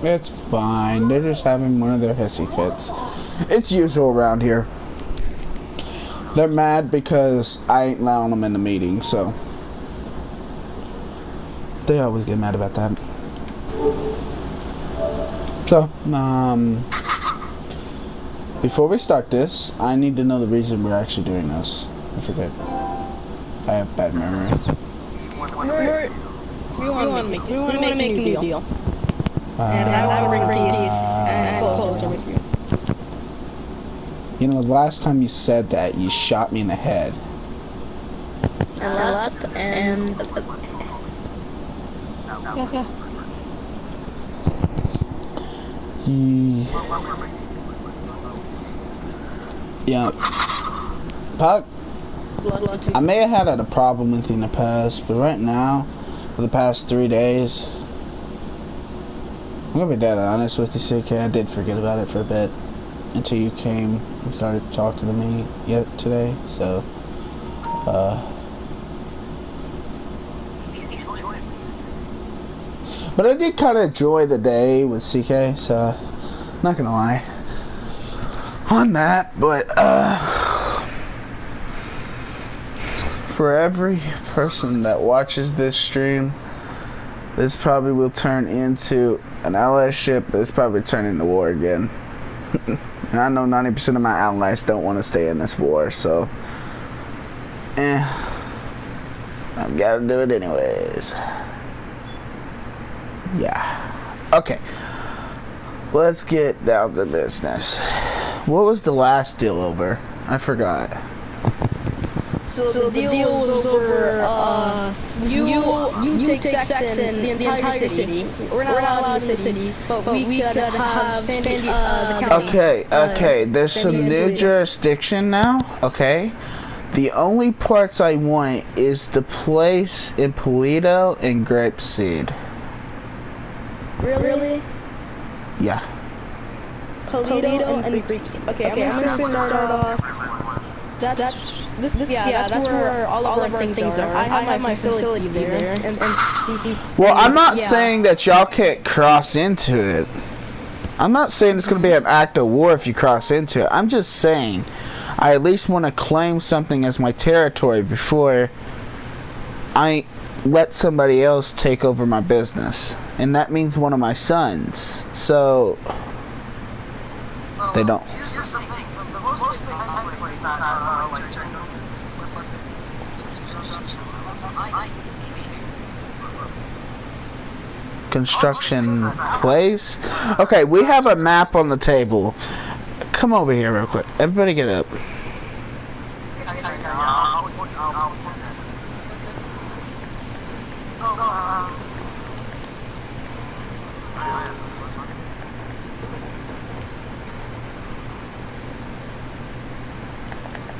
It's fine. They're just having one of their hissy fits. It's usual around here. They're mad because I ain't allowing them in the meeting, so they always get mad about that. So, before we start this, I need to know the reason we're actually doing this. I forget. I have bad memory. We want to make a new deal. And I want to bring peace and closer with you. You know, the last time you said that, you shot me in the head. And yeah. Puck, I may have had a problem with you in the past, but right now, for the past 3 days, I'm gonna be dead honest with you, CK. I did forget about it for a bit until you came and started talking to me today. So, but I did kind of enjoy the day with CK. So, not gonna lie on that. But for every person that watches this stream, this probably will turn into an ally ship. This probably turn into war again. And I know 90% of my allies don't want to stay in this war, so I've got to do it anyways. Yeah. Okay. Let's get down to business. What was the last deal over? I forgot. So the deal was over, you take Saxon, the entire city. We're not allowed in the city, but we could have Sandy, the county. Okay, there's some new jurisdiction now, okay? The only parts I want is the place in Polito and Grapeseed. Really? Yeah. Polito and Grapeseed. Okay, I'm gonna start off. That's where all of our things are. I have my facility there. Well, I'm not saying that y'all can't cross into it. I'm not saying it's going to be an act of war if you cross into it. I'm just saying I at least want to claim something as my territory before I let somebody else take over my business. And that means one of my sons. So they don't. Most thing I play is not like construction place. Okay, we have a map on the table. Come over here real quick. Everybody get up.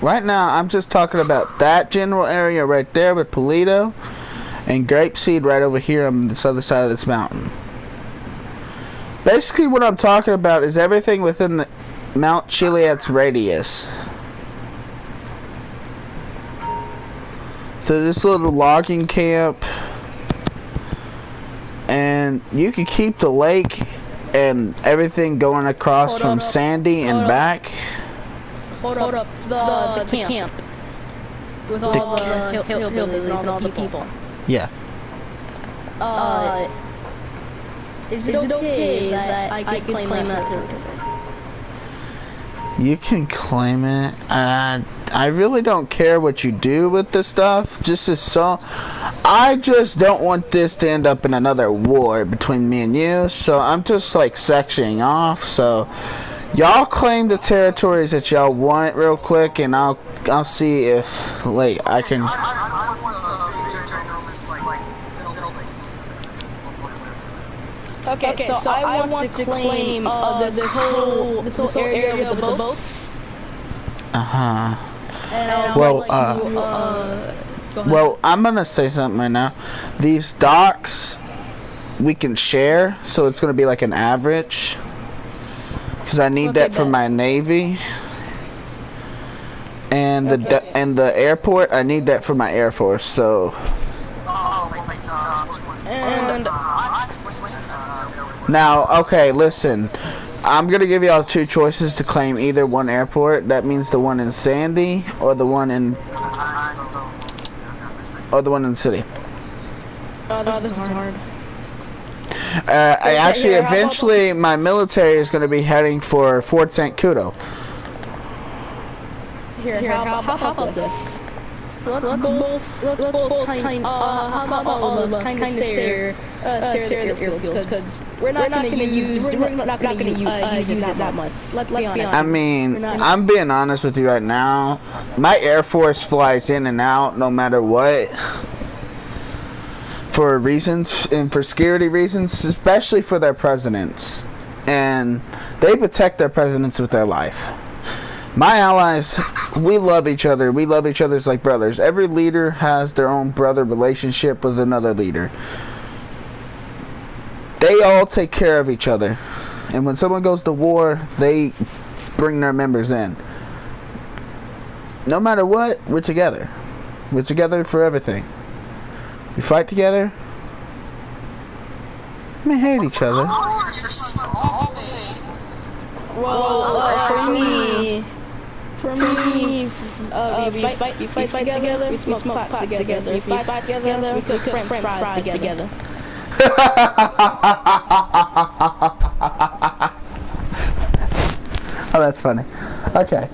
Right now, I'm just talking about that general area right there with Polito and Grapeseed right over here on this other side of this mountain. Basically, what I'm talking about is everything within the Mount Chiliad's radius. So this little logging camp, and you can keep the lake and everything going across from Sandy and back. Hold up, the camp. With all the hillbillies and all the people. Yeah. Is it okay that I could claim that territory? You can claim it. I really don't care what you do with this stuff. I just don't want this to end up in another war between me and you. So I'm just like sectioning off. So y'all claim the territories that y'all want real quick, and I'll see if I can. Okay, so I want to claim this whole area with the boats. Well, I'm gonna say something right now. These docks we can share, so it's gonna be like an average. Because I need that for my Navy, and the airport I need that for my Air Force. So. And Now, okay, listen. I'm gonna give y'all two choices to claim either one airport. That means the one in Sandy or the one in the city. Oh, this is hard. I actually eventually my military is gonna be heading for Fort St. Cudo. Here, how about this? Let's both kind how about all of us kind of share the airfields, because we're not gonna use it that much. Let's be honest. I mean, I'm being honest with you right now. My Air Force flies in and out no matter what. For reasons, and for security reasons, especially for their presidents. And they protect their presidents with their life. My allies, we love each other. We love each other like brothers. Every leader has their own brother relationship with another leader. They all take care of each other. And when someone goes to war, they bring their members in. No matter what, we're together. We're together for everything. We fight together. We hate each other. For me, we fight together, we smoke pot together, we fight together, we cook French fries together. Oh, that's funny. Okay.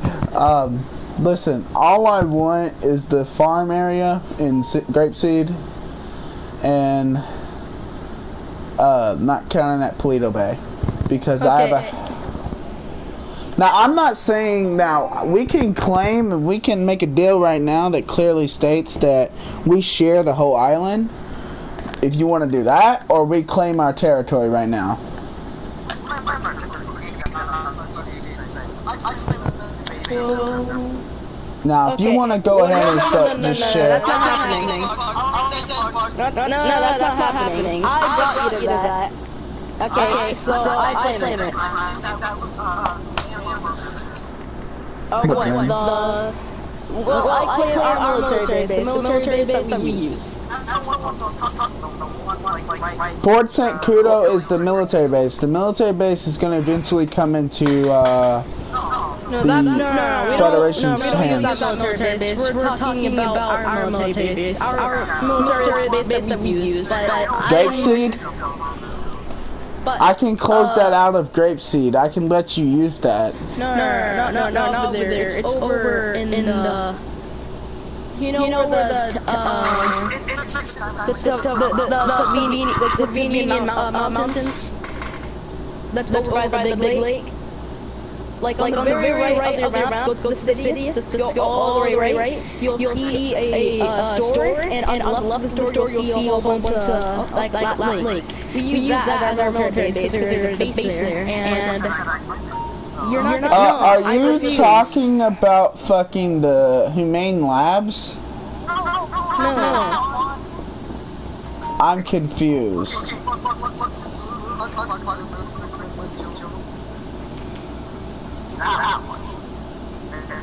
Listen, all I want is the farm area in Grapeseed, and not counting that Paleto Bay, because I have a. Now, I'm not saying now we can claim and we can make a deal right now that clearly states that we share the whole island. If you want to do that, or we claim our territory right now. Now, if you want to go ahead and start just share. That's not happening. No, that's not happening. I brought you to that. Okay, so I claim it. Oh, what? Well, I claim our military base, the military base that we use. Fort St. Cudo is the military base. The military base is going to eventually come into the Federation's hands. That military base. We're talking about our military base. Our military base that we use. Grapeseed? I can close that out of Grapeseed. I can let you use that. No, over there. It's over in the. You know where the convenient mountains. That's by the big lake. Like on the very right of your map, go to the city. Let's go all the way right. You'll see a store, and on the left of the store, you'll see a whole bunch of like lake. We use that as our military base because there's a base there, and you're not. Are you talking about fucking the Humane Labs? No. I'm confused.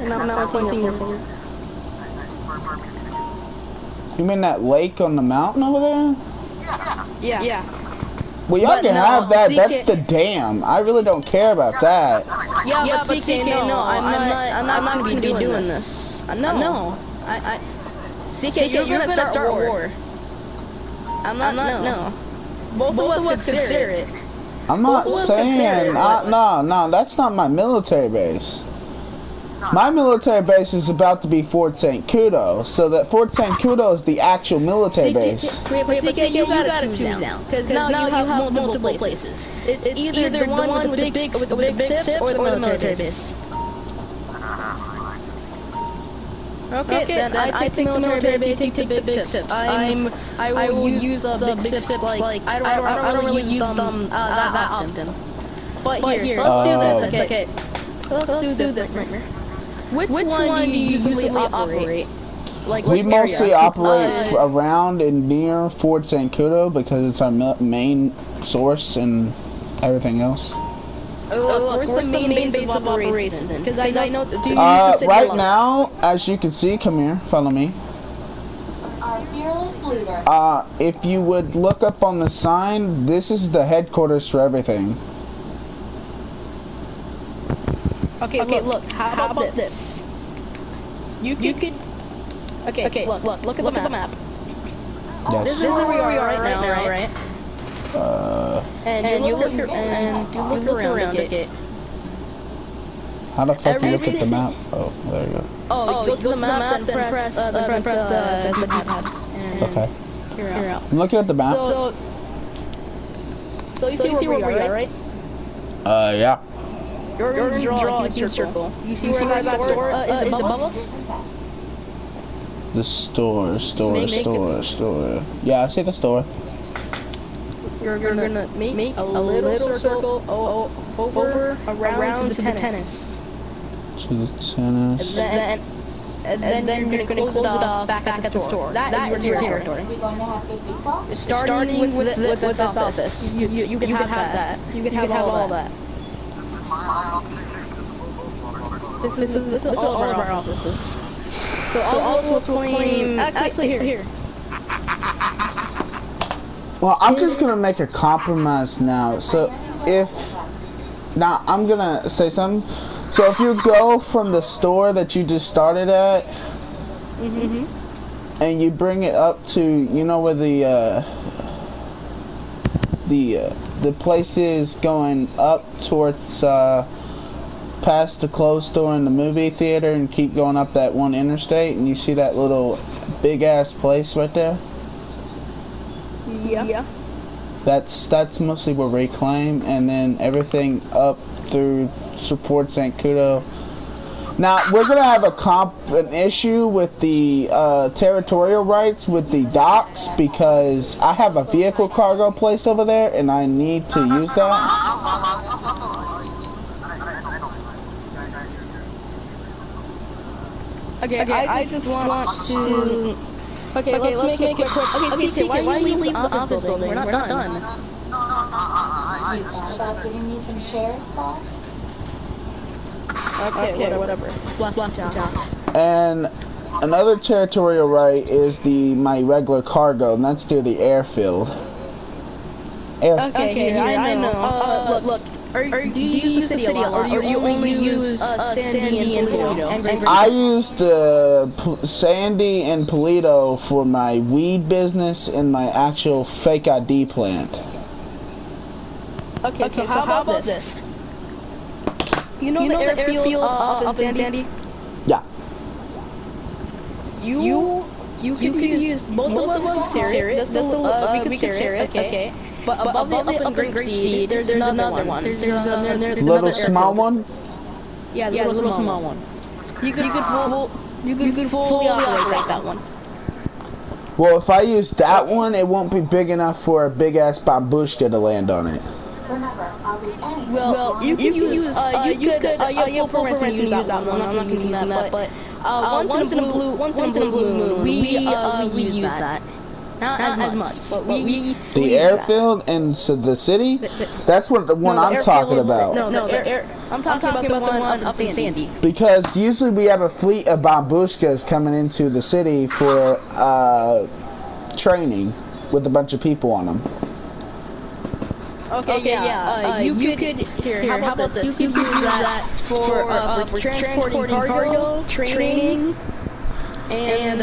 And I'm not pointing your finger. You mean that lake on the mountain over there? Yeah. Well, y'all can have that. That's the dam. I really don't care about that. Yeah, but CK, no, I'm not gonna be doing this. No. CK, you're gonna start a war. I'm not. No. Both of us consider it. I'm not saying. No, that's not my military base. My military base is about to be Fort St. Cudo, so that Fort St. Cudo is the actual military base. But CK, you gotta choose now, because now you have multiple places. It's either the one with the big ships or the military base. Okay, then I take the military base, you take the big ships. I will use the big ships like I don't really use them that often. But here, let's do this. Okay, let's do this, Nightmare. Which one do you usually operate? Like we mostly operate around and near Fort St. Cudo because it's our main source and everything else. Where's the main base of operations? Because I know. Do you right now, as you can see, come here, follow me. I fearlessly If you would look up on the sign, this is the headquarters for everything. Okay, look. How about this? You could. Okay, look at the map. Yes. This is where we are right now, right? And you look around it. How the fuck do you look at the map? Oh, there you go. Oh, you go to the map, then press the pad. Okay. You're out. I'm looking at the map. So you see where we are, right? Yeah. You're gonna draw a huge circle. You see where that store is above us? The store. Yeah, I see the store. You're gonna make a little circle over around to the tennis. To the tennis. And then you're gonna close it off back at the store. That is your territory. Are we going to have good people? Starting with this office. You can have that. You can have all that. This is all of our offices. So all of us will claim. Actually, here. Well, I'm just gonna make a compromise now. So now I'm gonna say something. So if you go from the store that you just started at, and you bring it up to, you know, where the place is going up towards past the closed store in the movie theater, and keep going up that one interstate, and you see that little big ass place right there. Yeah. That's mostly where we claim, and then everything up through support St. Kudo. Now we're gonna have an issue with the territorial rights with the docks, because I have a vehicle cargo place over there, and I need to use that. Okay, I just want to. Okay, let's make it quick. Okay, CK, why do you leave the office building? We're not done. About giving me some shares back? Okay, whatever. Blast out. And another territorial right is my regular cargo, and that's through the airfield. Okay, I know. Look. Do you use the city a lot, or do you only use Sandy and Toledo? I use the Sandy and Toledo for my weed business and my actual fake ID plant. Okay, so how about this? You know the airfield up in Sandy? Yeah. You could use both of us to share it. We could share it, okay? But above the up in Grapeseed, there's another one. There's little small one? Yeah, the little small one. You could fully operate that one. Well, if I use that one, it won't be big enough for a big ass babushka to land on it. Remember, I'll be anything. Well, you could use full permission to use that one. I'm not using that, but once in a blue moon, we use that. Not as much, but we the airfield and so the city. That's what the one I'm talking about. No, I'm talking about the one up in Sandy. Because usually we have a fleet of babushkas coming into the city for training with a bunch of people on them. Okay, yeah. You could here. How about this? You could use that for transporting cargo, training, and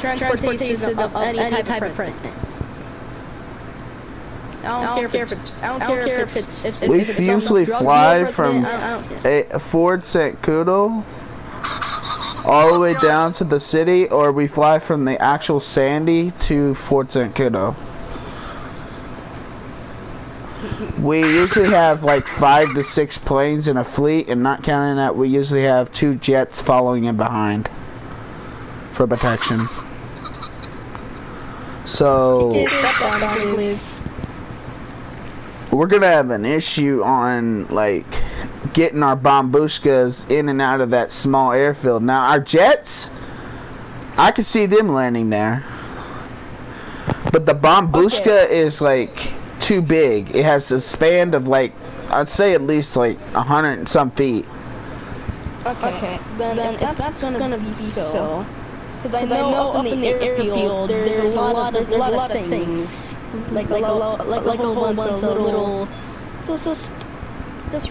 transportation of any type of friend. I don't care if it's. We usually fly from Fort St. Kudo all the way down to the city, or we fly from the actual Sandy to Fort St. Kudo. We usually have like 5 to 6 planes in a fleet, and not counting that, we usually have 2 jets following in behind for protection. So we're gonna have an issue on like getting our bombushkas in and out of that small airfield. Now our jets, I can see them landing there, but the bombushka is like too big. It has a span of like, I'd say at least like 100 and some feet. Okay. Then if that's gonna be so, Because I know up in the airfield, there's a lot of things. Like a whole bunch of little, just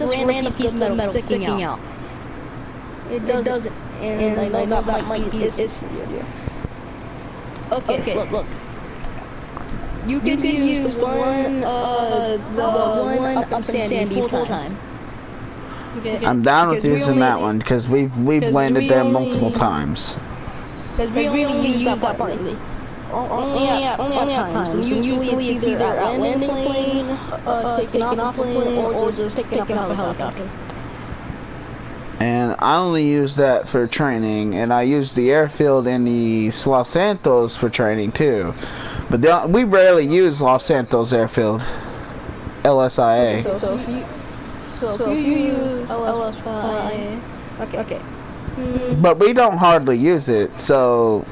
random pieces of metal sticking out. It doesn't, and I know that might be is. Okay, look. You can use the one up in Sandy full time. Okay. I'm down with using that one because we've landed there multiple times. Because we only use that partly. Only at times. And usually it's either at landing plane, taking off a plane, or just picking up a helicopter. And I only use that for training, and I use the airfield in the Los Santos for training too. But we rarely use Los Santos airfield, LSIA. So if you use LSIA, okay. But we don't hardly use it, so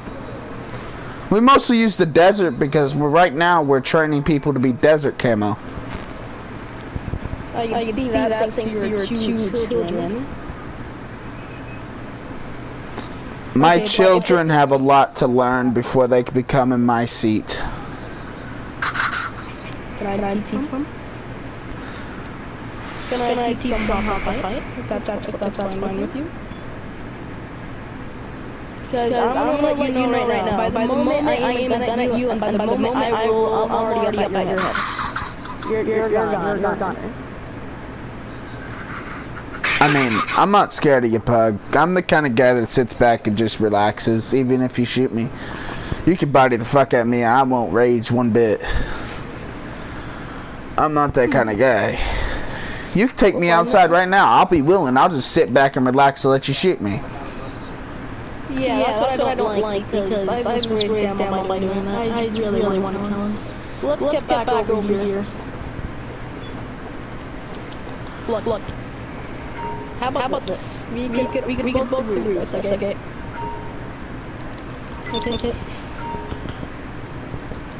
we mostly use the desert because right now we're training people to be desert camo. I can see that thanks to your two children. My children have a lot to learn before they can become in my seat. Can I teach them? Can I teach them how to fight? If that's fine with you? Because I'm gonna let you know right now. By the moment I aim a gun at you, and by the moment I roll, I'm already up at your head. You're gone. I mean, I'm not scared of you, Pug. I'm the kind of guy that sits back and just relaxes, even if you shoot me. You can body the fuck at me, and I won't rage one bit. I'm not that kind of guy. You can take me outside right now. I'll be willing. I'll just sit back and relax and let you shoot me. Yeah, that's what I don't like because I've just raised down by doing that. I really want to challenge. Let's get back over here. Look. How about this? We could both agree with this, okay? Okay.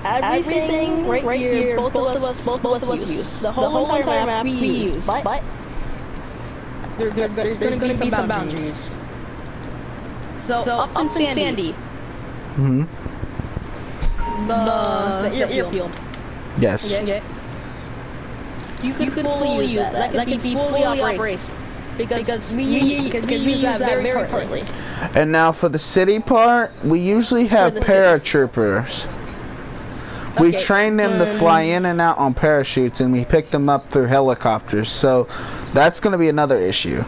Everything right here, both of us use. The whole entire map we use, but there's gonna be some boundaries. So up in Sandy. Mm-hmm. The airfield. Yes. Okay. You could fully use that. That could be fully operational. Because we use that very partly. And now for the city part, we usually have paratroopers. We train them to fly in and out on parachutes, and we pick them up through helicopters. So that's going to be another issue.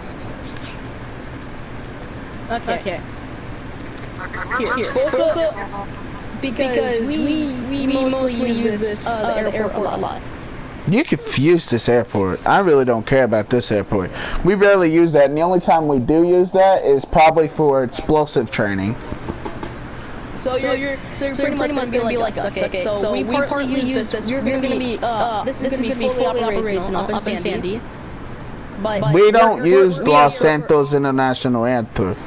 Okay. Here. Also, because we mostly use this the airport a lot. You confuse this airport. I really don't care about this airport. We rarely use that, and the only time we do use that is probably for explosive training. So you're pretty much gonna be like us, okay? So we partly use this. You're gonna be this is gonna be fully operational up in Sandy. But we don't use Los Santos International Airport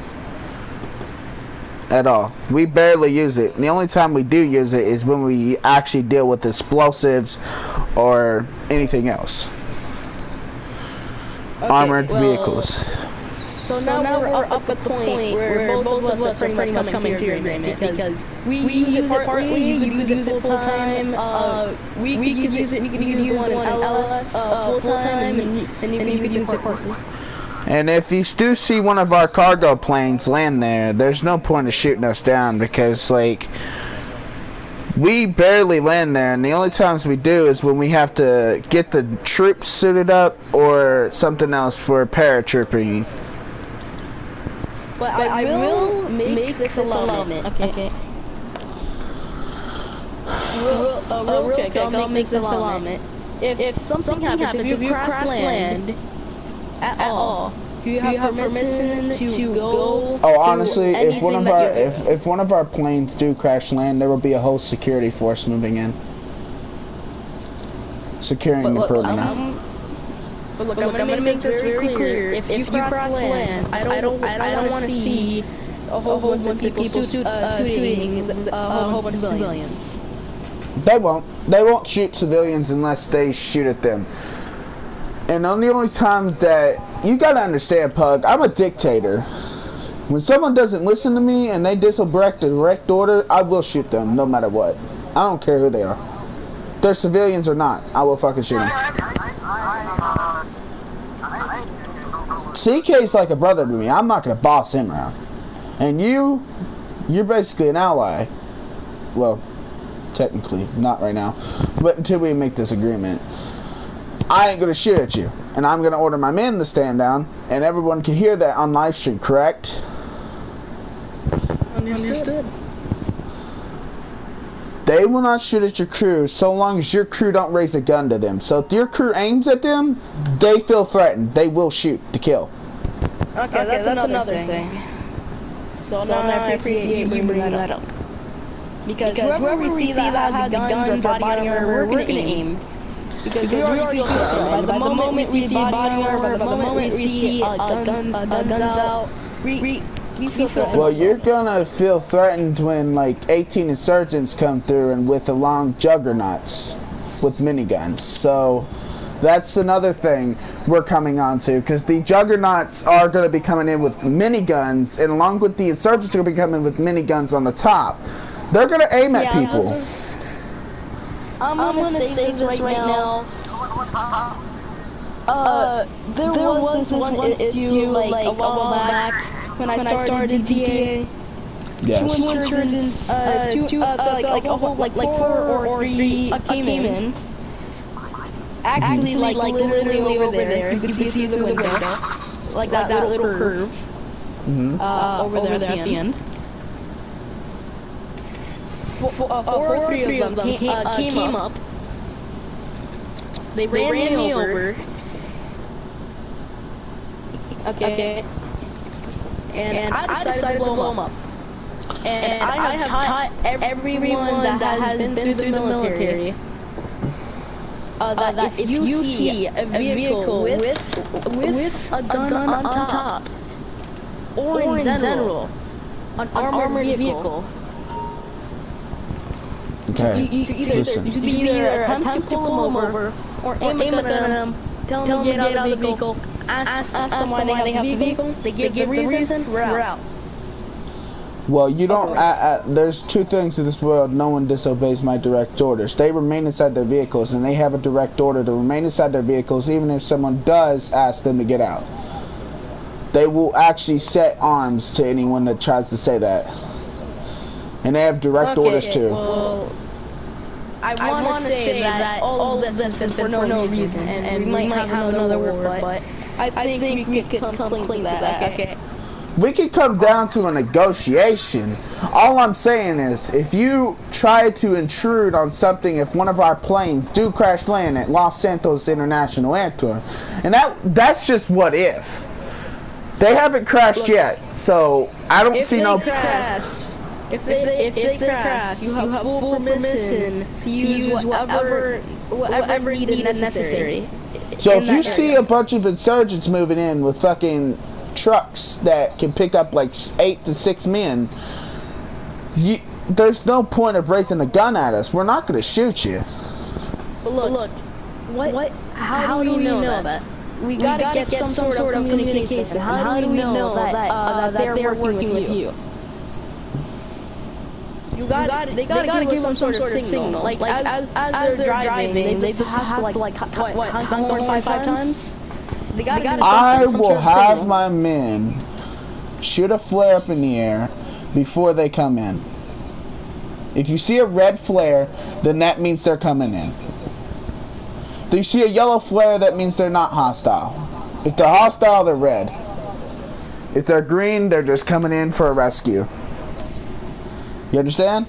at all. We barely use it. And the only time we do use it is when we actually deal with explosives or anything else. Armored vehicles. So now we're up at the point where both of us are pretty much coming to your agreement because we use it partly, you could use it full time, we could use one in LS full time, and you could use it partly. And if you do see one of our cargo planes land there, there's no point of shooting us down because, like, we barely land there, and the only times we do is when we have to get the troops suited up or something else for paratrooping. But I will make this allotment. Okay. Real quick, I'll make this allotment. If something happens, if you crash land at all, do you have permission to go? Oh, honestly, if one of our planes do crash land, there will be a whole security force moving in, securing the perimeter. But look, I'm gonna make this very clear. If you crash land, I don't want to see a whole bunch of people shooting a whole bunch of civilians. They won't. They won't shoot civilians unless they shoot at them. And the only time that you gotta understand, Pug, I'm a dictator. When someone doesn't listen to me and they disobey direct order, I will shoot them no matter what. I don't care who they are. If they're civilians or not, I will fucking shoot them. CK's like a brother to me. I'm not gonna boss him around. And you're basically an ally. Well, technically, not right now. But until we make this agreement, I ain't gonna shoot at you. And I'm gonna order my men to stand down, and everyone can hear that on live stream, correct? Understood. They will not shoot at your crew so long as your crew don't raise a gun to them. So if your crew aims at them, they feel threatened. They will shoot to kill. Okay, that's another thing. So now I appreciate you bringing that up. Because whoever we see that has guns or body armor, we're gonna aim. Because we already feel threatened. By the moment we see body armor, by the moment we see guns out, we feel threatened. Well, you're gonna feel threatened when like 18 insurgents come through and with along juggernauts with miniguns. So that's another thing we're coming on to, because the juggernauts are going to be coming in with miniguns, and along with the insurgents are going to be coming with miniguns on the top. They're going to aim at people. I'm gonna say this right now. There was this one issue like a while back when I started GTA. Yes. Two insurgents, like 4 or 3 came in. Actually, like literally over there. You could see through the window, like that little curve. Over there at the end. 4 or 3 of them came up. They ran me over. Okay. And I decided to blow them up. And I have taught everyone that has been through the military that if you see a vehicle with a gun on top, or in general, an armored vehicle, okay. you should either attempt to pull them over, or aim a gun at them, tell them to get out of the vehicle, ask them why they have the vehicle, they give the reason, we're out. Well, you don't. There's two things in this world. No one disobeys my direct orders. They remain inside their vehicles, and they have a direct order to remain inside their vehicles, even if someone does ask them to get out. They will actually set arms to anyone that tries to say that, and they have direct orders too. Well, I want to say that all of this is for no reason, and we might have another war, but I think we could come clean to that. Okay. We could come down to a negotiation. All I'm saying is, if you try to intrude on something, if one of our planes do crash land at Los Santos International Airport, and that's just what if. They haven't crashed yet, so I don't see no... If they crash, you have full permission to use whatever needed necessary. So if you see a bunch of insurgents moving in with fucking trucks that can pick up like 8 to 6 men, there's no point of raising a gun at us. We're not going to shoot you. But look, what? How do we know that? We gotta get some sort of communication. How do we know that they're working with you? They gotta give some sort of signal. Like as they're driving, they just have to like honk the horn 5 times. I will have my men shoot a flare up in the air before they come in. If you see a red flare, then that means they're coming in. If you see a yellow flare, that means they're not hostile. If they're hostile, they're red. If they're green, they're just coming in for a rescue. You understand?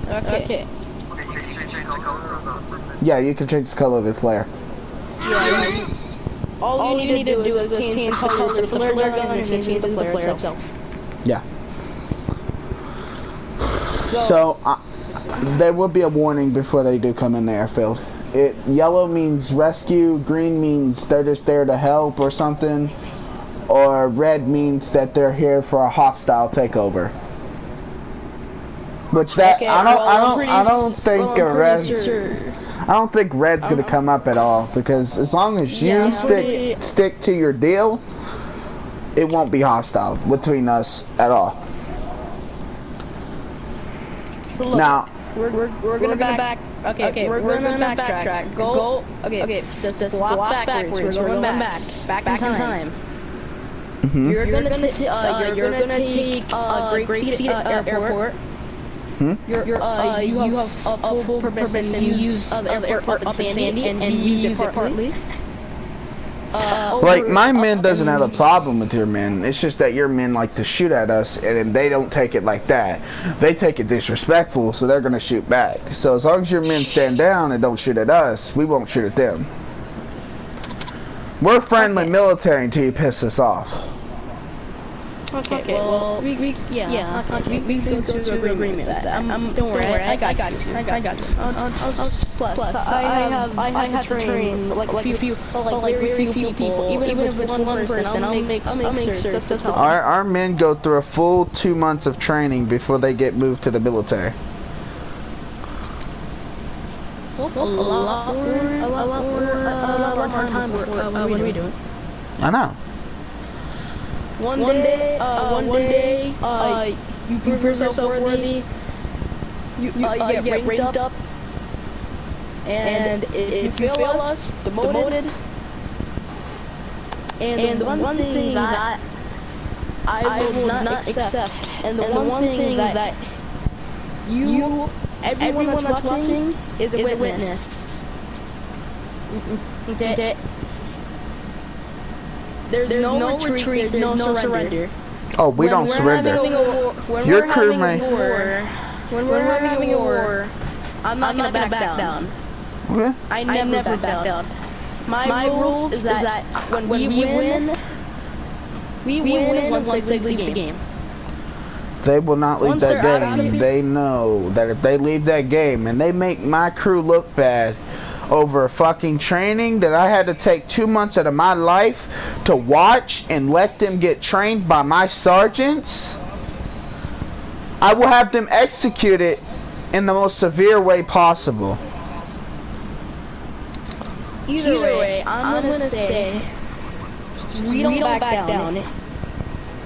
Okay. Yeah, you can change the color of the flare. Yeah. All you need to do is change the color of the flare gun and change the flare itself. Yeah. So there will be a warning before they do come in the airfield. Yellow means rescue, green means they're just there to help or something, or red means that they're here for a hostile takeover. Which that I don't think I don't think red's gonna come up at all, because as long as you stick to your deal, it won't be hostile between us at all. So look, Now, we're gonna back. Okay, we're gonna backtrack. Go. Okay, just walk backwards. We're going back in time. mhm. You're gonna take Great Sea Airport. You have a full permission to use the airport up in Sandy and use it partly. Like, my men doesn't have a problem with your men. It's just that your men like to shoot at us, and they don't take it like that. They take it disrespectful, so they're going to shoot back. So as long as your men stand down and don't shoot at us, we won't shoot at them. We're friendly military until you piss us off. Okay, well, we can go to agreement with that. Don't worry, I got you. Plus, I have to train like very few people. Even if it's one person, I'll make sure just to help. Our men go through a full 2 months of training before they get moved to the military. A lot more time. What are we doing? I know. One day, you prove yourself worthy. You get ranked up, and if you fail us, demoted. And the one thing that I will not accept, and the one thing that everyone that's watching is a witness. Okay. There's no retreat, there's no surrender. Oh, we don't surrender. Your crew may. When we're having a war, I'm not gonna back down. Okay. I never back down. My rules is that when we win once they leave the game. They will not leave that game. They know that if they leave that game and they make my crew look bad over fucking training that I had to take 2 months out of my life to watch and let them get trained by my sergeants, I will have them executed in the most severe way possible. Either way, I'm gonna say we don't back down.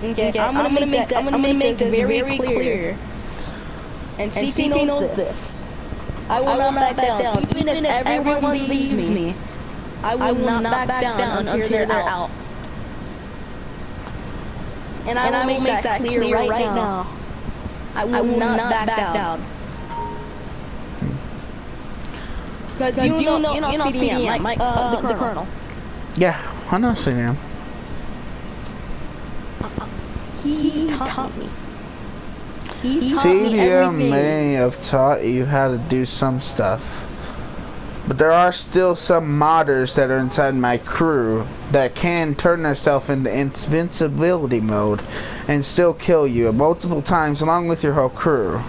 Okay, I'm gonna make this very clear. And CP knows this. I will not back down. Even if everyone leaves me, I will not back down until they're out. And I will make that clear right now. I will not back down. Because you know CDM, Mike, the Colonel. Yeah, I know CDM. He taught me. He taught me CDM everything. may have taught you how to do some stuff, but there are still some modders that are inside my crew that can turn themselves into invincibility mode and still kill you multiple times along with your whole crew.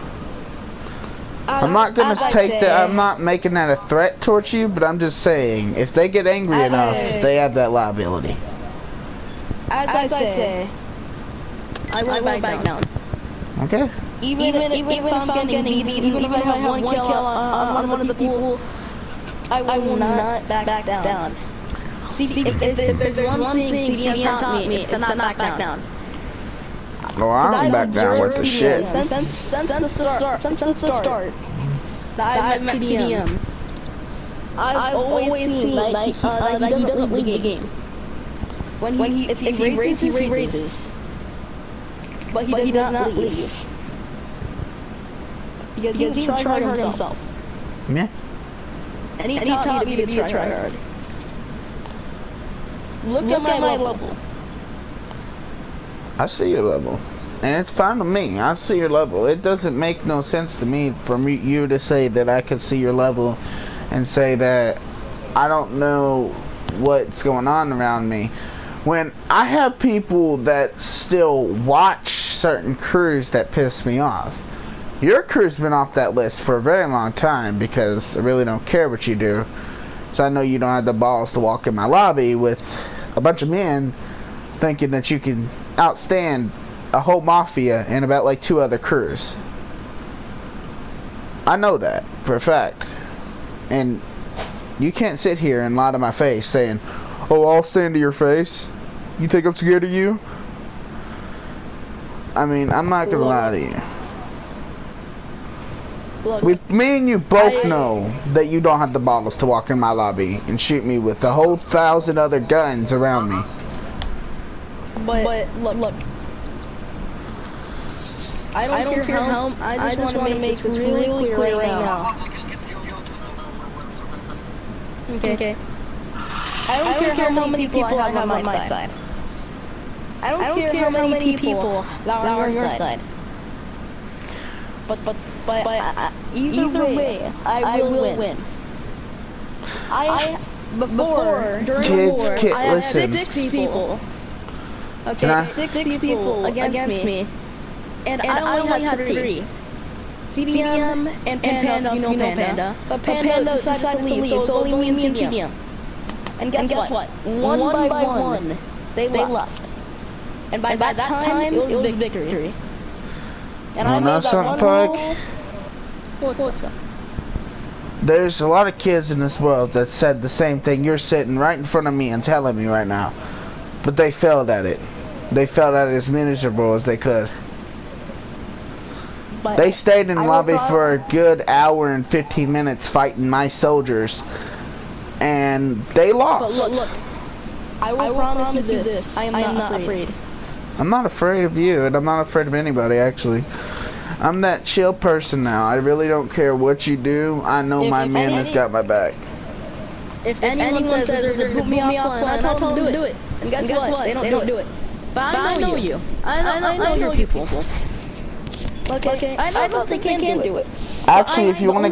I'm not gonna take that. I'm not making that a threat towards you, but I'm just saying if they get angry enough, they have that liability. As I say, I won't back down. Okay. Even if I'm getting beat, even if I have one kill on one of the people, I will not back down. See, if there's one thing CDM taught me, it's to not back down. Oh, I don't back down with the shit. Since the start that I've met CDM, I've always seen like he doesn't leave the game. If he raises, he raises. But he does not leave. Because he tried hard himself. Yeah. And he taught me to be a tryhard. Look at my level. I see your level. And it's fine with me. I see your level. It doesn't make no sense to me for you to say that I can see your level and say that I don't know what's going on around me. When I have people that still watch certain crews that piss me off. Your crew's been off that list for a very long time because I really don't care what you do. So I know you don't have the balls to walk in my lobby with a bunch of men thinking that you can outstand a whole mafia and about like 2 other crews. I know that for a fact. And you can't sit here and lie to my face saying, oh, I'll stand to your face. You think I'm scared of you? I mean, I'm not gonna lie to you. Look, Me and you both know that you don't have the balls to walk in my lobby and shoot me with the whole 1,000 other guns around me. But look. I don't care how. I just want to make this really clear right now. Okay. I don't care how many people I have on my side. I don't care how many people that are on your side. But either way, I will win. Before during the war, I had six people. Okay, six people against me, and I only had three. CDM and Panda, you know Panda. But Panda decided to leave, so only me and CDM. And guess what? One by one, they left. And by that time, it was victory. And I made that one rule. What's up? There's a lot of kids in this world that said the same thing you're sitting right in front of me and telling me right now. But they failed at it. They failed at it as miserable as they could. But they stayed in the lobby for a good hour and 15 minutes fighting my soldiers. And they lost. But look. I will promise you this. I am not afraid. I'm not afraid of you, and I'm not afraid of anybody, actually. I'm that chill person now. I really don't care what you do. I know my man has got my back. If anyone says they're going to boot me offline, I tell them to do it. And guess what? They don't do it. But I know you. I know your people. Okay? I know they can do it. Actually, if you want to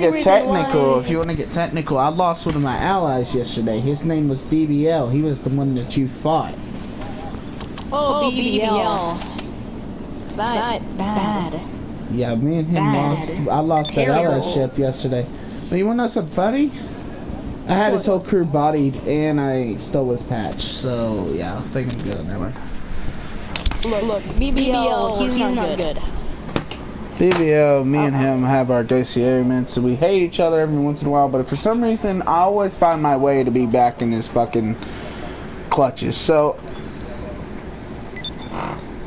get technical, I lost one of my allies yesterday. His name was BBL. He was the one that you fought. Oh, BBL. It's that bad. Yeah, me and him lost. I lost that allyship yesterday. But you want to know something funny? I had his whole crew bodied, and I stole his patch. So, yeah, I think I'm good on that one. Look, BBL, he's not good. BBL, me and him have our disagreements, so we hate each other every once in a while, but for some reason, I always find my way to be back in his fucking clutches. So,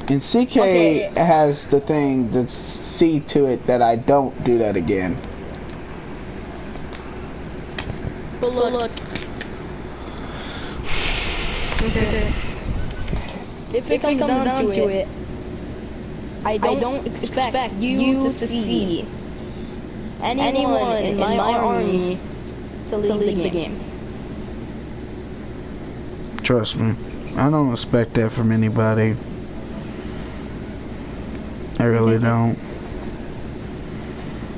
and CK has the thing that's see to it that I don't do that again. But look. Okay. If it comes down to it, I don't expect you to see anyone in my army to leave the game. Trust me, I don't expect that from anybody. I really don't.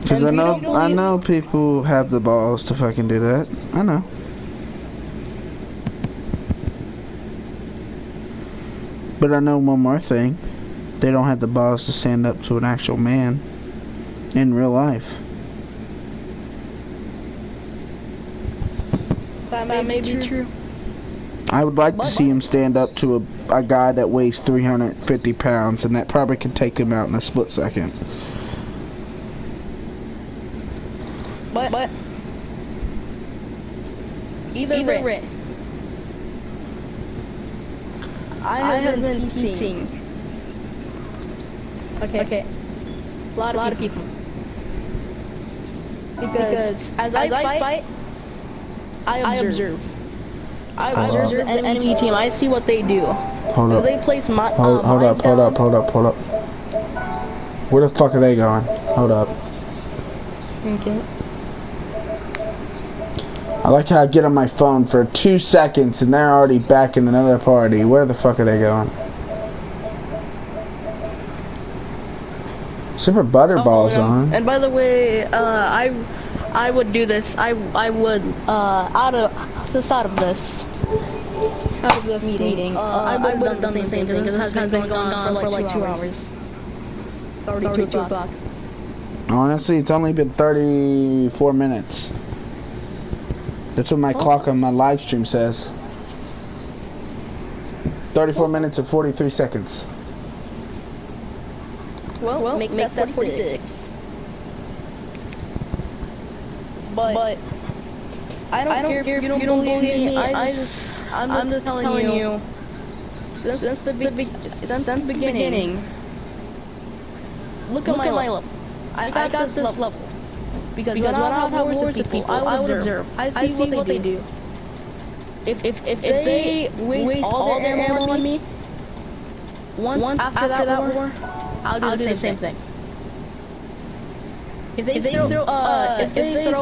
Because I know people have the balls to fucking do that. I know. But I know one more thing. They don't have the balls to stand up to an actual man in real life. That may be true. I would like to see him stand up to a guy that weighs 350 pounds, and that probably could take him out in a split second. But either way, I have been teaching. Okay. A lot of people. Because as I fight, I observe. I observe the enemy team. I see what they do. Hold up. They place hold up. Where the fuck are they going? Hold up. Okay. I like how I get on my phone for 2 seconds and they're already back in another party. Where the fuck are they going? Super Butterball's on. And by the way, I would do this. I would out of this meeting. I would have done the same thing because it has been going on for like 2 hours. It's already 2 o'clock. Honestly, it's only been 34 minutes. That's what my clock on my live stream says. 34 minutes and 43 seconds. Well, make that 46. But I don't care if you don't believe me. I'm just telling you. Since the beginning, look at my level. I got this level. Because when I have wars with people, I would observe. I see what they do. If they waste all their ammo on me, once after that war, I'll do the same thing. If they throw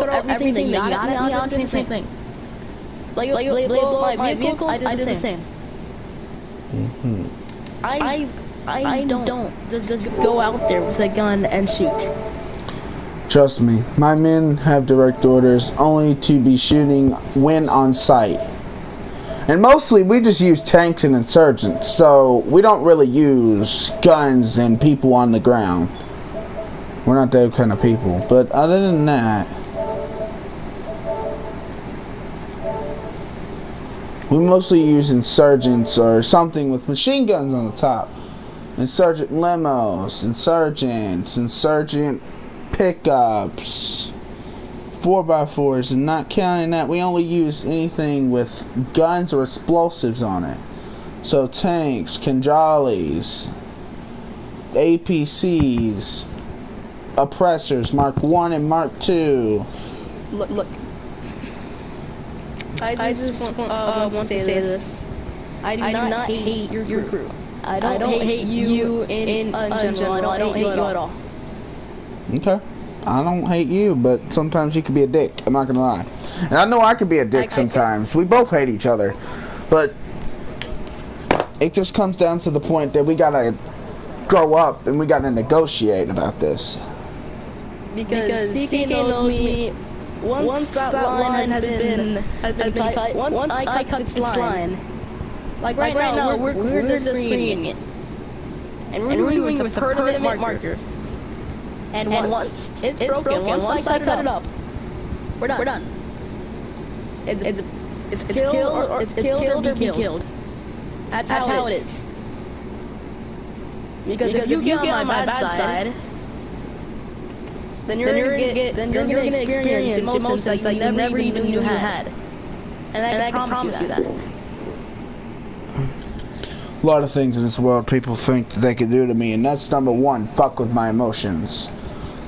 everything they got at me, I'll do the same thing. Like blow up my vehicles, I do the same. I don't just go out there with a gun and shoot. Trust me, my men have direct orders only to be shooting when on sight. And mostly we just use tanks and insurgents, so we don't really use guns and people on the ground. We're not that kind of people. But other than that, we mostly use insurgents or something with machine guns on the top. Insurgent limos, insurgent pickups, 4x4s, and not counting that, we only use anything with guns or explosives on it. So tanks, Kanjalis, APCs, oppressors, Mark 1 and Mark 2. Look. I just want to say this. I do not hate your crew. I don't hate you in general. I don't hate you at all. Okay. I don't hate you, but sometimes you can be a dick. I'm not gonna lie. And I know I can be a dick sometimes. We both hate each other. But it just comes down to the point that we gotta grow up and we gotta negotiate about this. Because CK knows me. Once that line has been cut, once I cut this line, like right now, we're just bringing it. And we're doing it with a permanent marker. And once it's broken, once I cut it up, we're done. It's killed or be killed. That's how it is. Because if you get on my bad side, then you're gonna experience emotions that you never even knew you had. And I can promise you that. A lot of things in this world people think that they can do to me, and that's number one, fuck with my emotions.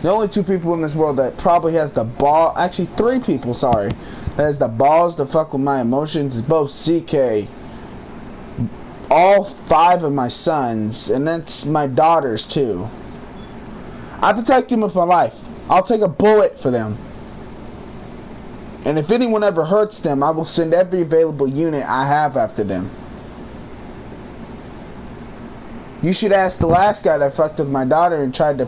The only two people in this world that probably has the ball, actually 3 people, sorry, that has the balls to fuck with my emotions is both CK, all 5 of my sons, and that's my daughters too. I protect them with my life. I'll take a bullet for them. And if anyone ever hurts them, I will send every available unit I have after them. You should ask the last guy that fucked with my daughter and tried to...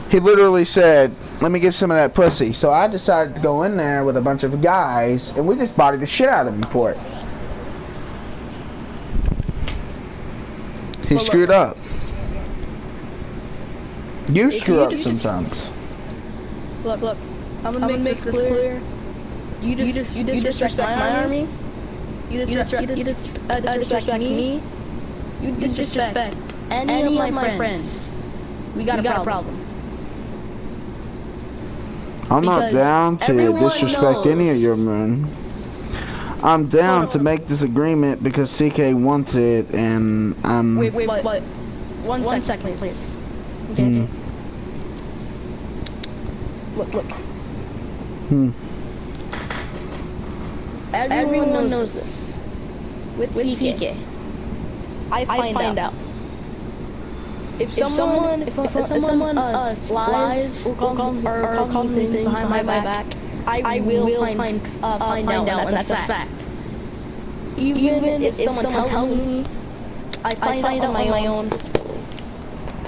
He literally said, let me get some of that pussy. So I decided to go in there with a bunch of guys, and we just bodied the shit out of him for it. He screwed up. You screw up sometimes. Look. I'm gonna make this clear. You disrespect my army. You disrespect me. You disrespect any of my friends. We got a problem. I'm not down to disrespect any of your men. I'm down to make this agreement because CK wants it, and I'm... Wait. One second, please. Okay. Look. Everyone knows this. With CK. I find out. If someone lies or calls me things behind my back, I will find out, and that's a fact. Even if someone tells me, I find out on my own.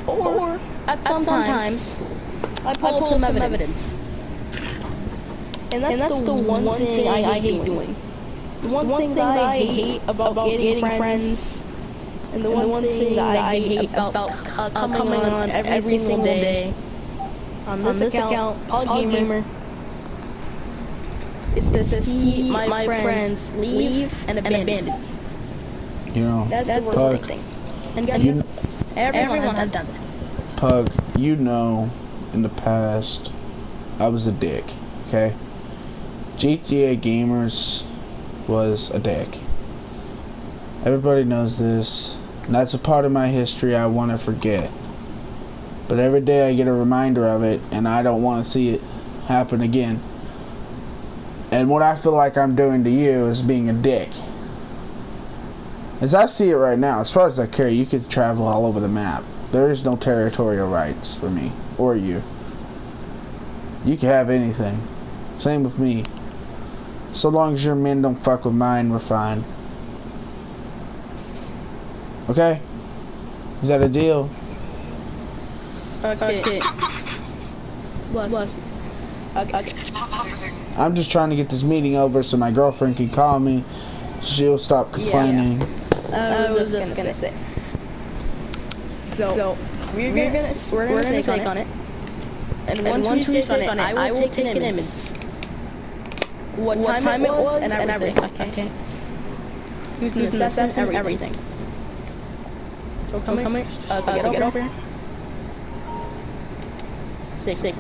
Or at sometimes I pull up some evidence. And that's the one thing I hate doing. The one thing that I hate about getting friends, and the one thing that I hate about coming on every single day on this account, Gamer, is to see my friends leave and abandon. You know, that's the worst thing. And guys, everyone has done it. Pug, you know, in the past, I was a dick, okay? GTA Gamers was a dick. Everybody knows this. And that's a part of my history I want to forget. But every day I get a reminder of it, and I don't want to see it happen again. And what I feel like I'm doing to you is being a dick. As I see it right now, as far as I care, you could travel all over the map. There is no territorial rights for me or you. You can have anything. Same with me. So long as your men don't fuck with mine, we're fine. Okay? Is that a deal? Okay. What? Okay. I'm just trying to get this meeting over so my girlfriend can call me, so she'll stop complaining. I was just gonna say. So we're gonna take on it. And once we take on it, I will take an image. What time it was and everything. Okay. Who's gonna assess everything. So come here. Get over here. Safe.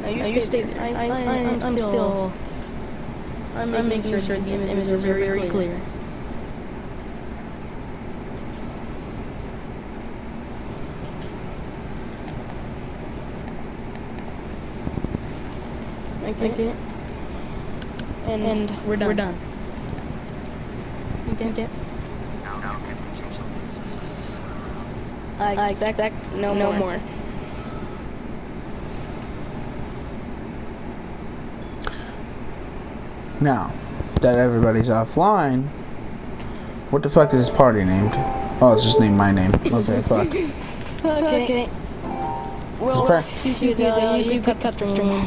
Now you stay. I'm making sure these images are very clear. Okay. And we're done. Okay. I expect no more. Now that everybody's offline, what the fuck is this party named? Oh, it's just named my name. Okay, fuck. Okay. Well, you could cut the stream.